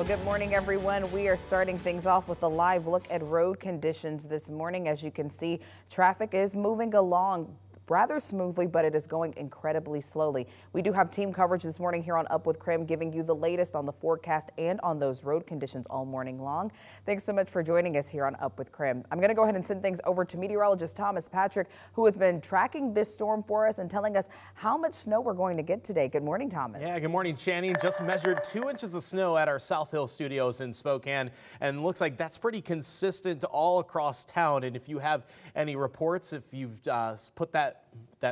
Well, good morning, everyone. We are starting things off with a live look at road conditions this morning. As you can see, traffic is moving along rather smoothly, but it is going incredibly slowly. We do have team coverage this morning here on Up with KREM, giving you the latest on the forecast and on those road conditions all morning long. Thanks so much for joining us here on Up with KREM. I'm going to go ahead and send things over to meteorologist Thomas Patrick, who has been tracking this storm for us and telling us how much snow we're going to get today. Good morning, Thomas. Yeah, good morning, Channing. Just measured 2 inches of snow at our South Hill studios in Spokane, and looks like that's pretty consistent all across town. And if you have any reports, if you've put that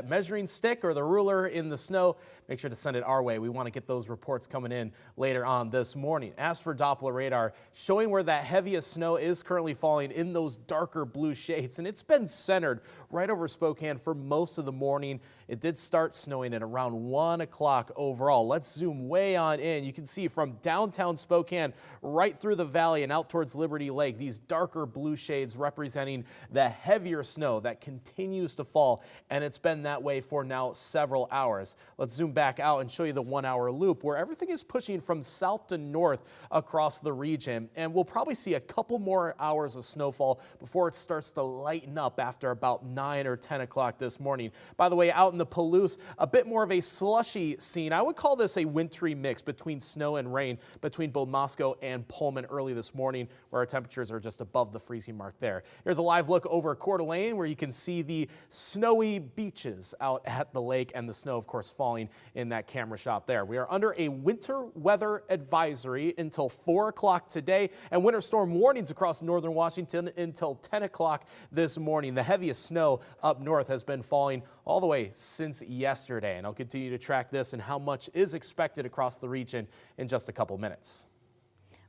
measuring stick or the ruler in the snow, make sure to send it our way. We want to get those reports coming in later on this morning. As for Doppler radar, showing where that heaviest snow is currently falling in those darker blue shades, and it's been centered right over Spokane for most of the morning. It did start snowing at around 1 o'clock overall. Let's zoom way on in. You can see from downtown Spokane right through the valley and out towards Liberty Lake, these darker blue shades representing the heavier snow that continues to fall, and it's been that way for now several hours. Let's zoom back out and show you the 1 hour loop where everything is pushing from south to north across the region, and we'll probably see a couple more hours of snowfall before it starts to lighten up after about 9 or 10 o'clock this morning. By the way, out in the Palouse, a bit more of a slushy scene. I would call this a wintry mix between snow and rain between both Moscow and Pullman early this morning, where our temperatures are just above the freezing mark there. Here's a live look over Coeur d'Alene where you can see the snowy beaches out at the lake and the snow, of course, falling in that camera shot there. We are under a winter weather advisory until 4 o'clock today, and winter storm warnings across northern Washington until 10 o'clock this morning. The heaviest snow up north has been falling all the way since yesterday, and I'll continue to track this and how much is expected across the region in just a couple minutes.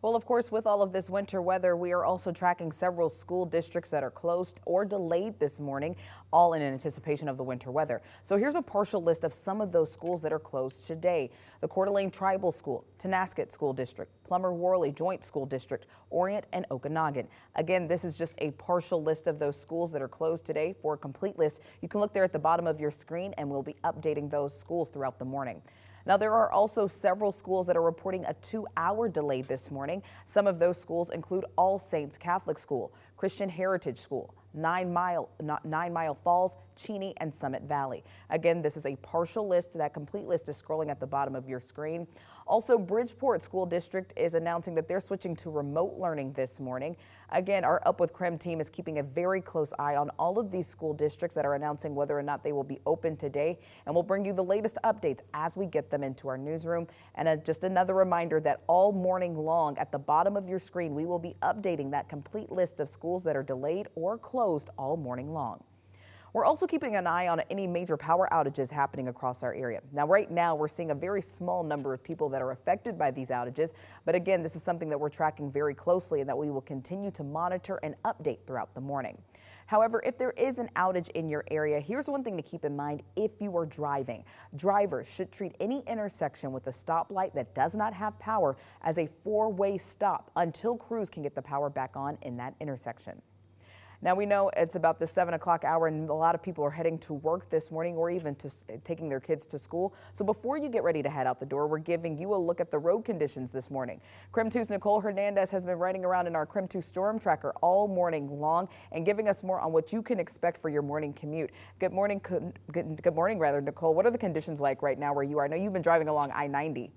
Well, of course, with all of this winter weather, we are also tracking several school districts that are closed or delayed this morning, all in anticipation of the winter weather. So here's a partial list of some of those schools that are closed today. The Coeur d'Alene Tribal School, Tonasket School District, Plummer-Worley Joint School District, Orient, and Okanagan. Again, this is just a partial list of those schools that are closed today. For a complete list, you can look there at the bottom of your screen, and we'll be updating those schools throughout the morning. Now, there are also several schools that are reporting a 2-hour delay this morning. Some of those schools include All Saints Catholic School, Christian Heritage School, 9 Mile Falls, Cheney, and Summit Valley. Again, this is a partial list. That complete list is scrolling at the bottom of your screen. Also, Bridgeport School District is announcing that they're switching to remote learning this morning. Again, our Up with KREM team is keeping a very close eye on all of these school districts that are announcing whether or not they will be open today, and we'll bring you the latest updates as we get them into our newsroom. And just another reminder that all morning long at the bottom of your screen, we will be updating that complete list of schools that are delayed or closed all morning long. We're also keeping an eye on any major power outages happening across our area. Now, right now, we're seeing a very small number of people that are affected by these outages. But again, this is something that we're tracking very closely and that we will continue to monitor and update throughout the morning. However, if there is an outage in your area, here's one thing to keep in mind if you are driving. Drivers should treat any intersection with a stoplight that does not have power as a 4-way stop until crews can get the power back on in that intersection. Now, we know it's about the 7 o'clock hour and a lot of people are heading to work this morning or even taking their kids to school. So before you get ready to head out the door, we're giving you a look at the road conditions this morning. KREM 2's Nicole Hernandez has been riding around in our KREM 2 storm tracker all morning long and giving us more on what you can expect for your morning commute. Good morning, Nicole. What are the conditions like right now where you are? I know you've been driving along I-90.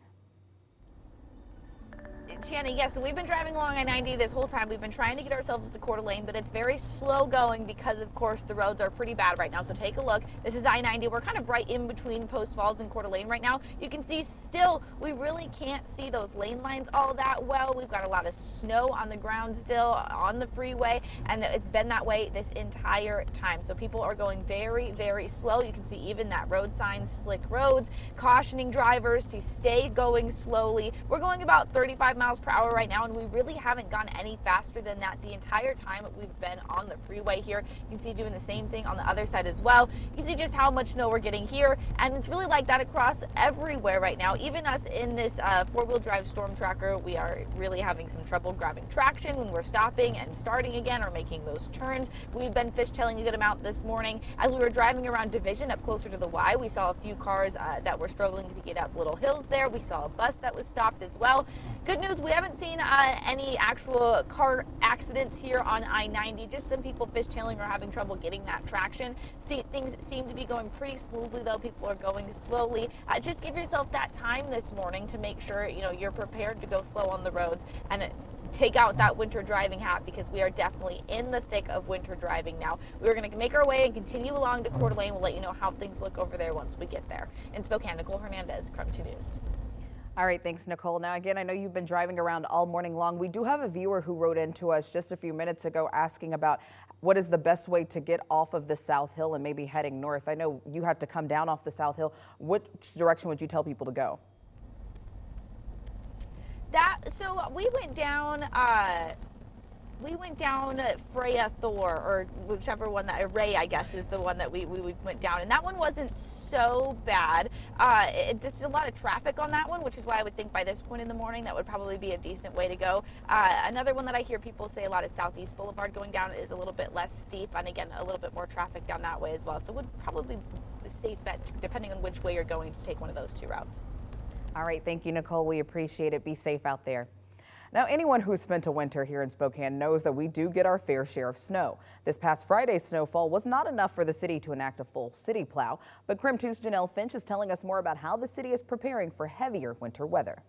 Channing, yes, so we've been driving along I-90 this whole time. We've been trying to get ourselves to Coeur d'Alene, but it's very slow going because, of course, the roads are pretty bad right now. So take a look. This is I-90. We're kind of right in between Post Falls and Coeur d'Alene right now. You can see still, we really can't see those lane lines all that well. We've got a lot of snow on the ground still on the freeway, and it's been that way this entire time. So people are going very, very slow. You can see even that road sign, slick roads, cautioning drivers to stay going slowly. We're going about 35 miles per hour right now, and we really haven't gone any faster than that the entire time we've been on the freeway here. You can see doing the same thing on the other side as well. You can see just how much snow we're getting here, and it's really like that across everywhere right now. Even us in this four-wheel drive storm tracker, we are really having some trouble grabbing traction when we're stopping and starting again or making those turns. We've been fishtailing a good amount this morning. As we were driving around Division up closer to the Y, we saw a few cars that were struggling to get up little hills there. We saw a bus that was stopped as well. Good news, we haven't seen any actual car accidents here on I-90, just some people fishtailing or having trouble getting that traction. Things seem to be going pretty smoothly, though. People are going slowly. Just give yourself that time this morning to make sure you're prepared to go slow on the roads and take out that winter driving hat, because we are definitely in the thick of winter driving now. We're going to make our way and continue along to Coeur d'Alene. We'll let you know how things look over there once we get there. In Spokane, Nicole Hernandez, KREM 2 News. All right, thanks, Nicole. Now, again, I know you've been driving around all morning long. We do have a viewer who wrote into us just a few minutes ago asking about what is the best way to get off of the South Hill and maybe heading north. I know you have to come down off the South Hill. Which direction would you tell people to go? So we went down Freya Thor, or whichever one Ray, I guess, is the one that we went down, and that one wasn't so bad. There's a lot of traffic on that one, which is why I would think by this point in the morning that would probably be a decent way to go. Another one that I hear people say a lot is Southeast Boulevard going down. It is a little bit less steep, and again, a little bit more traffic down that way as well. So it would probably be a safe bet, depending on which way you're going, to take one of those two routes. All right, thank you, Nicole. We appreciate it. Be safe out there. Now, anyone who's spent a winter here in Spokane knows that we do get our fair share of snow. This past Friday's snowfall was not enough for the city to enact a full city plow, but KREM 2's Janelle Finch is telling us more about how the city is preparing for heavier winter weather.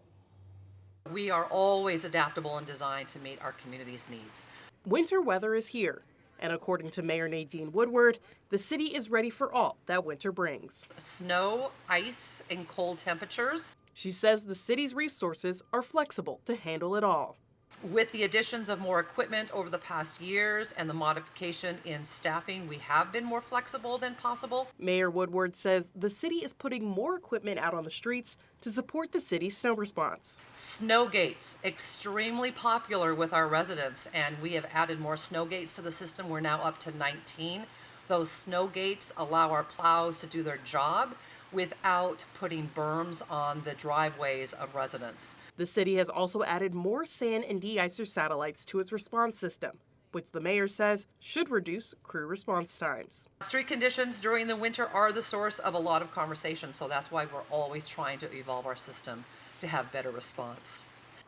We are always adaptable and designed to meet our community's needs. Winter weather is here, and according to Mayor Nadine Woodward, the city is ready for all that winter brings. Snow, ice, and cold temperatures. She says the city's resources are flexible to handle it all. With the additions of more equipment over the past years and the modification in staffing, we have been more flexible than possible. Mayor Woodward says the city is putting more equipment out on the streets to support the city's snow response. Snow gates, extremely popular with our residents, and we have added more snow gates to the system. We're now up to 19. Those snow gates allow our plows to do their job without putting berms on the driveways of residents. The city has also added more sand and de-icer satellites to its response system, which the mayor says should reduce crew response times. Street conditions during the winter are the source of a lot of conversation, so that's why we're always trying to evolve our system to have better response.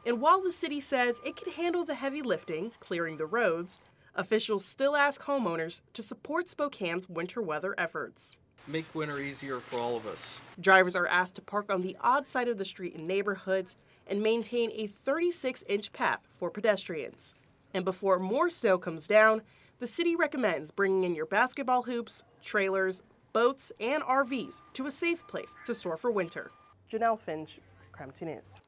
And while the city says it can handle the heavy lifting, clearing the roads, officials still ask homeowners to support Spokane's winter weather efforts. Make winter easier for all of us. Drivers are asked to park on the odd side of the street in neighborhoods and maintain a 36-inch path for pedestrians. And before more snow comes down, the city recommends bringing in your basketball hoops, trailers, boats, and RVs to a safe place to store for winter. Janelle Finch, KREM 2 News.